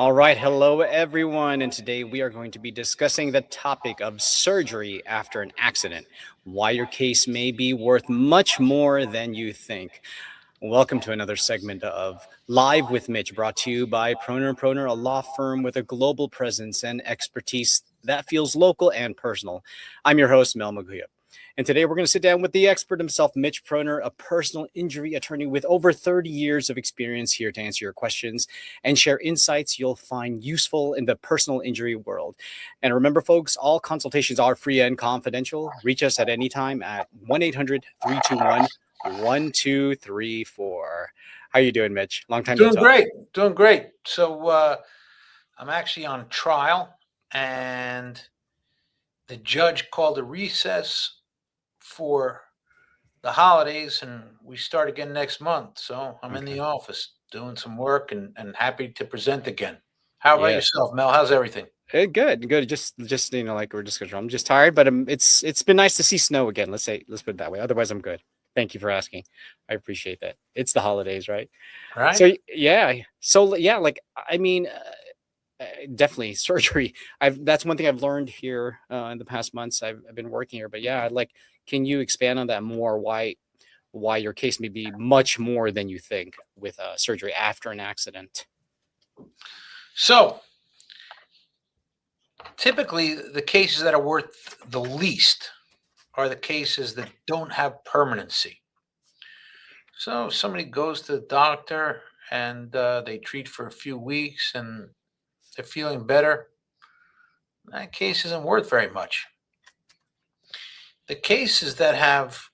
All right, hello everyone, and today we are going to be discussing the topic of surgery after an accident, why your case may be worth much more than you think. Welcome to another segment of Live with Mitch, brought to you by Proner, a law firm with a global presence and expertise that feels local and personal. I'm your host, Mel Maguia. And today we're going to sit down with the expert himself, Mitch Proner, a personal injury attorney with over 30 years of experience, here to answer your questions and share insights you'll find useful in the personal injury world. And remember, folks, all consultations are free and confidential. Reach us at any time at 1-800-321-1234. How you doing, Mitch? Long time no Doing talk. great, doing great. So I'm actually on trial, and the judge called a recess for the holidays, and we start again next month. So I'm in the office doing some work and happy to present again. How about Yeah. yourself, Mel? How's everything? Good. Just like we're discussing. I'm just tired, but it's been nice to see snow again. Let's put it that way. Otherwise, I'm good. Thank you for asking. I appreciate that. It's the holidays, right? Right? So yeah, like I mean, definitely surgery. That's one thing I've learned here in the past months. I've been working here, but yeah, like, can you expand on that more? Why your case may be much more than you think with surgery after an accident? So typically, the cases that are worth the least are the cases that don't have permanency. So if somebody goes to the doctor and they treat for a few weeks and they're feeling better, that case isn't worth very much. The cases that have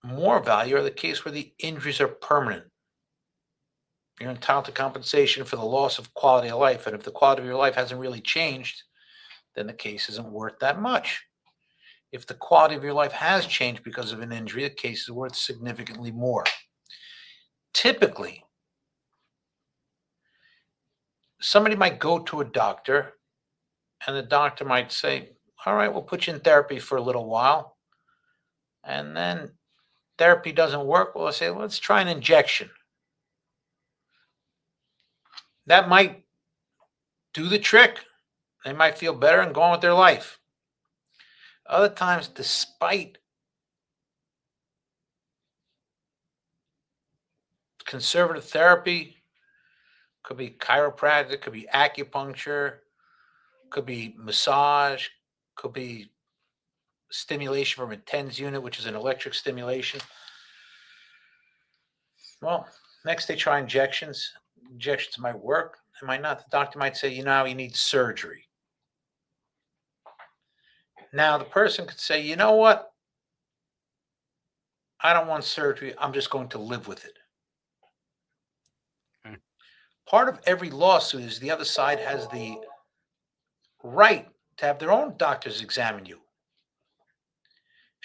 more value are the case where the injuries are permanent. You're entitled to compensation for the loss of quality of life. And if the quality of your life hasn't really changed, then the case isn't worth that much. If the quality of your life has changed because of an injury, the case is worth significantly more. Typically, somebody might go to a doctor and the doctor might say, all right, we'll put you in therapy for a little while. And then therapy doesn't work. Well, I say, let's try an injection. That might do the trick. They might feel better and go on with their life. Other times, despite conservative therapy, could be chiropractic, could be acupuncture, could be massage, could be stimulation from a TENS unit, which is an electric stimulation. Well, next they try injections. Injections might work, they might not. The doctor might say, you need surgery. Now, the person could say, you know what? I don't want surgery. I'm just going to live with it. Okay. Part of every lawsuit is the other side has the right to have their own doctors examine you.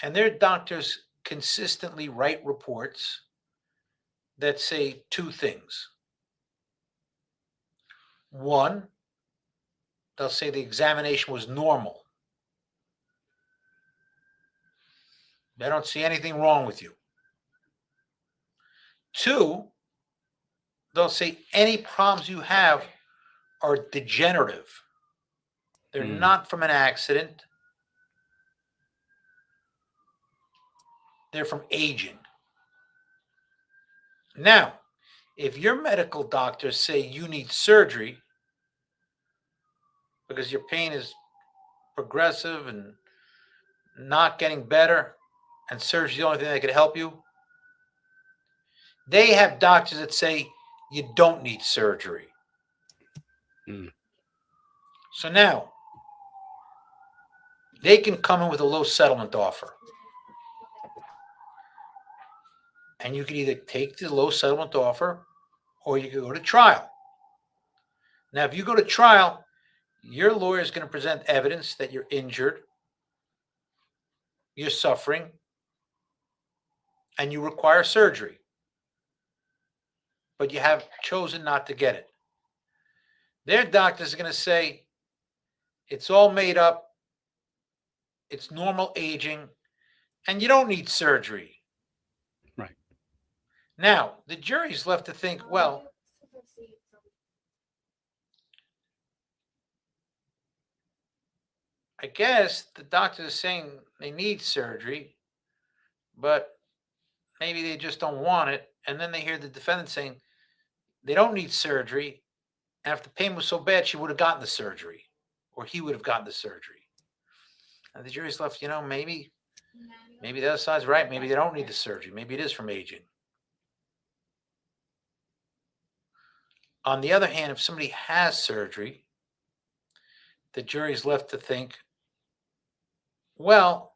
And their doctors consistently write reports that say two things. One, they'll say the examination was normal. They don't see anything wrong with you. Two, they'll say any problems you have are degenerative. They're not from an accident. They're from aging. Now, if your medical doctors say you need surgery because your pain is progressive and not getting better, and surgery is the only thing that could help you, they have doctors that say you don't need surgery. So now, they can come in with a low settlement offer. And you can either take the low settlement offer or you can go to trial. Now, if you go to trial, your lawyer is going to present evidence that you're injured, you're suffering, and you require surgery. But you have chosen not to get it. Their doctors are going to say, it's all made up, it's normal aging, and you don't need surgery. Right. Now, the jury's left to think, well, I guess the doctors are saying they need surgery, but maybe they just don't want it. And then they hear the defendant saying they don't need surgery. And if the pain was so bad, she would have gotten the surgery, or he would have gotten the surgery. And the jury's left, maybe the other side's right. Maybe they don't need the surgery. Maybe it is from aging. On the other hand, if somebody has surgery, the jury's left to think, well,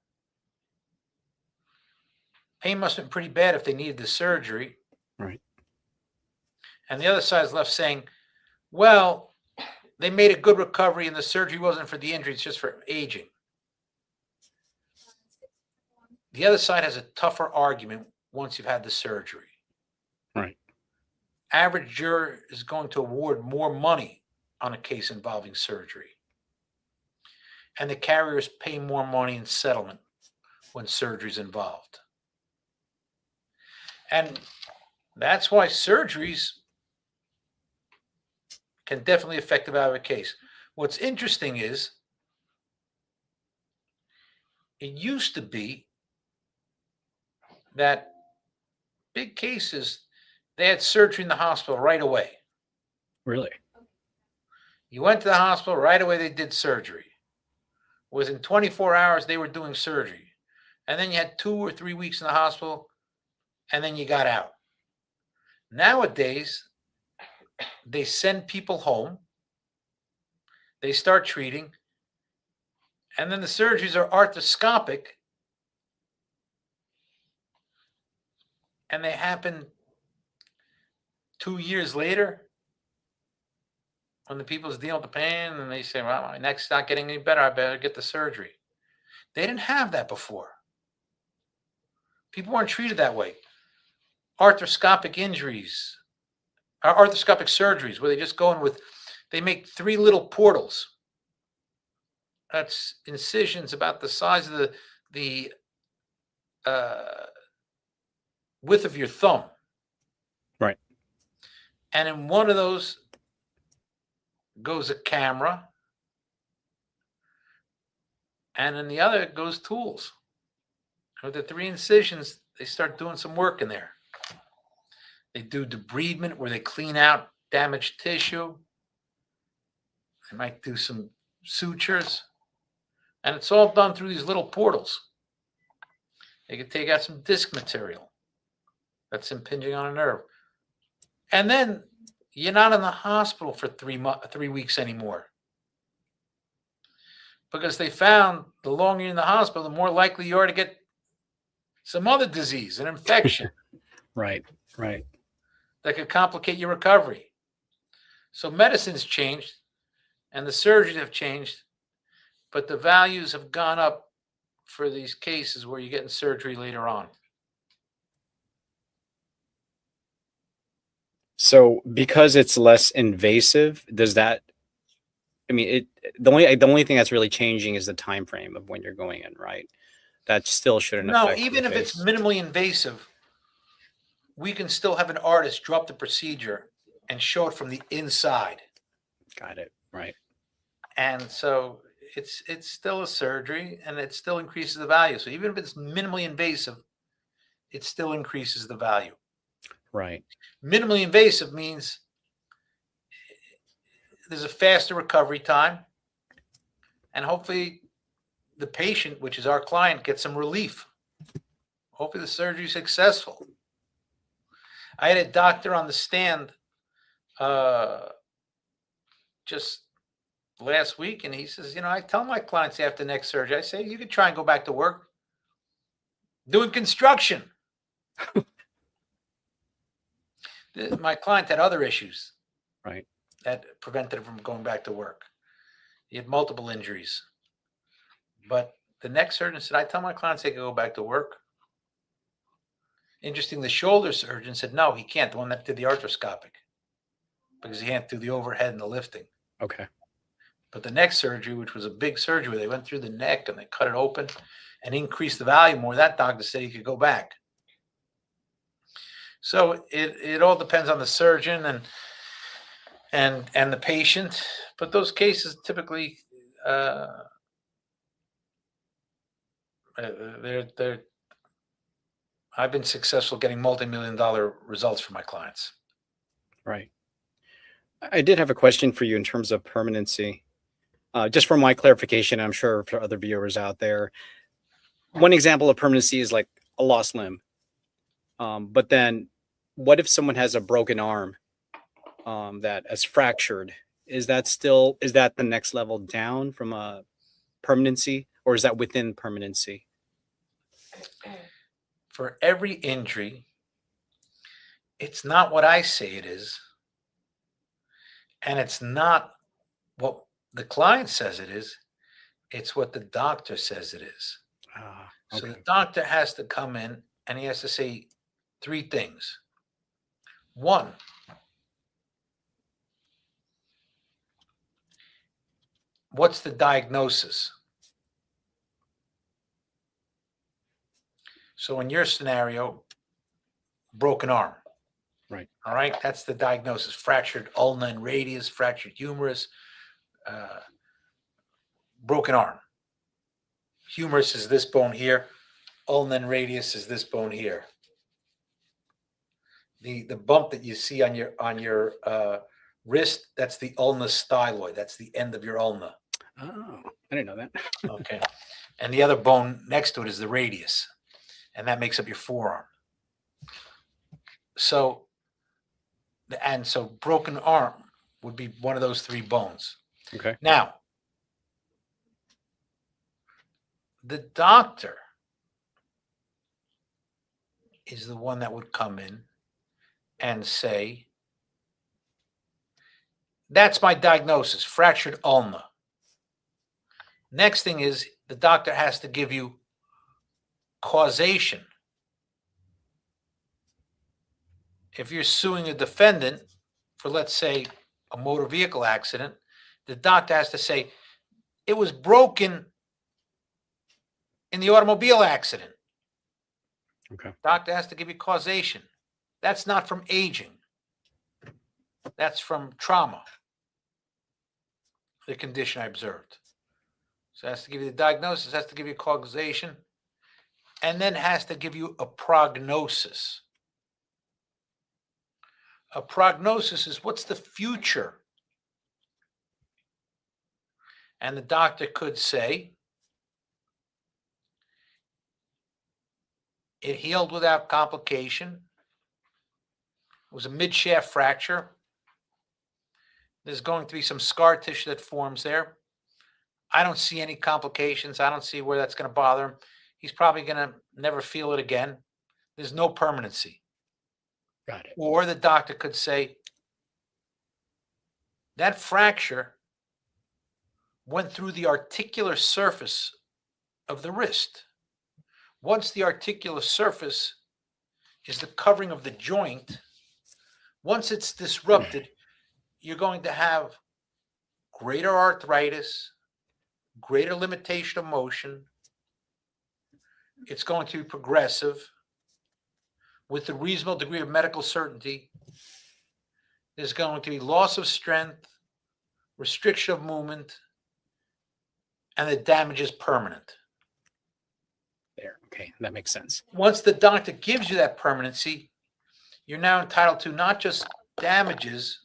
pain must have been pretty bad if they needed the surgery. Right. And the other side's left saying, well, they made a good recovery and the surgery wasn't for the injury, it's just for aging. The other side has a tougher argument once you've had the surgery. Right. Average juror is going to award more money on a case involving surgery. And the carriers pay more money in settlement when surgery is involved. And that's why surgeries can definitely affect the value of a case. What's interesting is it used to be that big cases, they had surgery in the hospital right away. Really? You went to the hospital, right away they did surgery. Within 24 hours, they were doing surgery. And then you had 2 or 3 weeks in the hospital, and then you got out. Nowadays, they send people home, they start treating, and then the surgeries are arthroscopic, and they happen 2 years later when the people's dealing with the pain, and they say, well, my neck's not getting any better, I better get the surgery. They didn't have that before. People weren't treated that way. Arthroscopic injuries, arthroscopic surgeries, where they just go in with, they make 3 little portals. That's incisions about the size of the width of your thumb. Right. And in one of those goes a camera, and in the other goes tools. With the 3 incisions, they start doing some work in there. They do debridement, where they clean out damaged tissue. They might do some sutures. And it's all done through these little portals. They can take out some disc material that's impinging on a nerve. And then you're not in the hospital for 3 weeks anymore. Because they found the longer you're in the hospital, the more likely you are to get some other disease, an infection. Right. That could complicate your recovery. So medicine's changed and the surgeries have changed, but the values have gone up for these cases where you're getting surgery later on. So because it's less invasive, does that, I mean, the only thing that's really changing is the time frame of when you're going in, right? That still shouldn't affect even the if it's case. minimally invasive, we can still have an artist drop the procedure and show it from the inside. Got it. Right. And so it's still a surgery, and it still increases the value. So even if it's minimally invasive, it still increases the value. Right. Minimally invasive means there's a faster recovery time, and hopefully the patient, which is our client, gets some relief. Hopefully the surgery is successful. I had a doctor on the stand just last week, and he says, I tell my clients after next surgery, I say, you could try and go back to work doing construction. My client had other issues. Right. That prevented him from going back to work. He had multiple injuries. But the neck surgeon said, I tell my clients they can go back to work. Interesting, the shoulder surgeon said, no, he can't, the one that did the arthroscopic, because he can't do the overhead and the lifting. Okay. But the neck surgery, which was a big surgery, where they went through the neck and they cut it open and increased the value more, that doctor said he could go back. So it all depends on the surgeon and the patient. But those cases typically They're I've been successful getting multi-million-dollar results for my clients. Right. I did have a question for you in terms of permanency. Just for my clarification, I'm sure for other viewers out there, one example of permanency is like a lost limb. But then, what if someone has a broken arm that is fractured? Is that the next level down from a permanency, or is that within permanency? For every injury, it's not what I say it is, and it's not what the client says it is. It's what the doctor says it is. So the Okay. doctor has to come in and he has to say three things. One, what's the diagnosis? So in your scenario, broken arm. Right. All right, that's the diagnosis: fractured ulna and radius, fractured humerus, broken arm. Humerus is this bone here. Ulna and radius is this bone here. The bump that you see on your wrist, that's the ulna styloid. That's the end of your ulna. Oh, I didn't know that. Okay. And the other bone next to it is the radius, and that makes up your forearm. So broken arm would be one of those three bones. Okay. Now, the doctor is the one that would come in and say, that's my diagnosis, fractured ulna. Next thing is the doctor has to give you causation. If you're suing a defendant for, let's say, a motor vehicle accident, the doctor has to say, it was broken in the automobile accident. Okay. Doctor has to give you causation. That's not from aging. That's from trauma, the condition I observed. So it has to give you the diagnosis, has to give you causation, and then has to give you a prognosis. A prognosis is what's the future? And the doctor could say, it healed without complication. It was a mid-shaft fracture. There's going to be some scar tissue that forms there. I don't see any complications. I don't see where that's going to bother him. He's probably going to never feel it again. There's no permanency. Got it. Or the doctor could say, that fracture went through the articular surface of the wrist. Once the articular surface is the covering of the joint, once it's disrupted, you're going to have greater arthritis, greater limitation of motion. It's going to be progressive with a reasonable degree of medical certainty. There's going to be loss of strength, restriction of movement, and the damage is permanent. There. Okay. That makes sense. Once the doctor gives you that permanency, you're now entitled to not just damages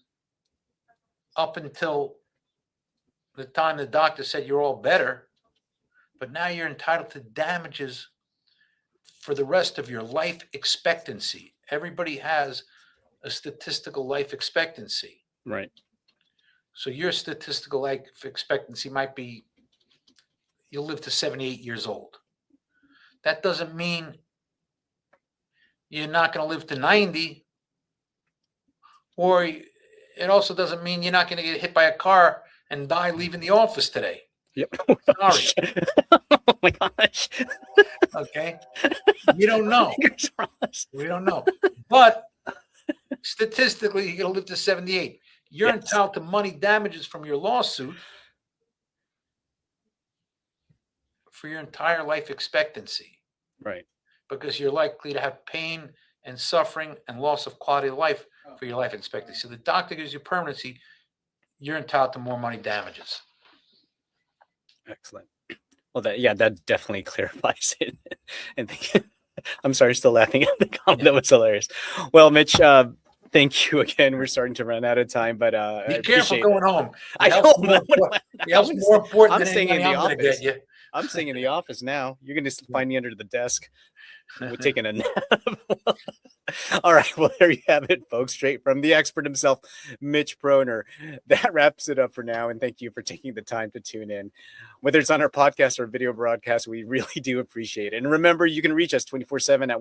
up until the time the doctor said you're all better, but now you're entitled to damages for the rest of your life expectancy. Everybody has a statistical life expectancy. Right. So your statistical life expectancy might be you'll live to 78 years old. That doesn't mean you're not going to live to 90, or it also doesn't mean you're not going to get hit by a car and die leaving the office today. Yep. Sorry. Oh my gosh. Okay. We don't know. Fingers crossed. We don't know. But statistically, you're going to live to 78. You're Yes. entitled to money damages from your lawsuit for your entire life expectancy, Right. because you're likely to have pain and suffering and loss of quality of life for your life expectancy. So the doctor gives you permanency, you're entitled to more money damages. Excellent. Well, Well, that definitely clarifies it. And I'm sorry, still laughing at the comment. Yeah. That was hilarious. Well, Mitch, thank you again. We're starting to run out of time, but I Be careful appreciate going it. home. I Your health's know. more important. Your I'm health's gonna more stay, important I'm than any staying in money the I'm going to get office. you. I'm staying in the office now. You're gonna find me under the desk. We're taking a nap. All right. Well, there you have it, folks. Straight from the expert himself, Mitch Proner. That wraps it up for now. And thank you for taking the time to tune in. Whether it's on our podcast or video broadcast, we really do appreciate it. And remember, you can reach us 24/7 at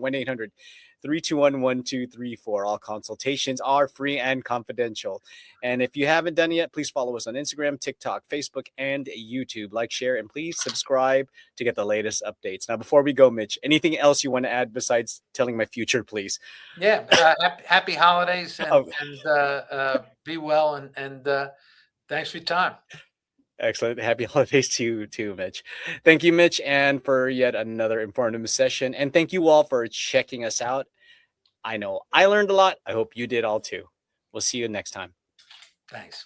1-800-321-1234. All consultations are free and confidential. And if you haven't done it yet, please follow us on Instagram, TikTok, Facebook, and YouTube. Like, share, and please subscribe to get the latest updates. Now, before we go, Mitch, anything else you want to add besides telling my future, please? Yeah. Happy holidays and, Oh, be well. And thanks for your time. excellent. Happy holidays to you too, Mitch. Thank you, Mitch, and for yet another informative session. And thank you all for checking us out. I know I learned a lot. I hope you did all too. We'll see you next time. Thanks.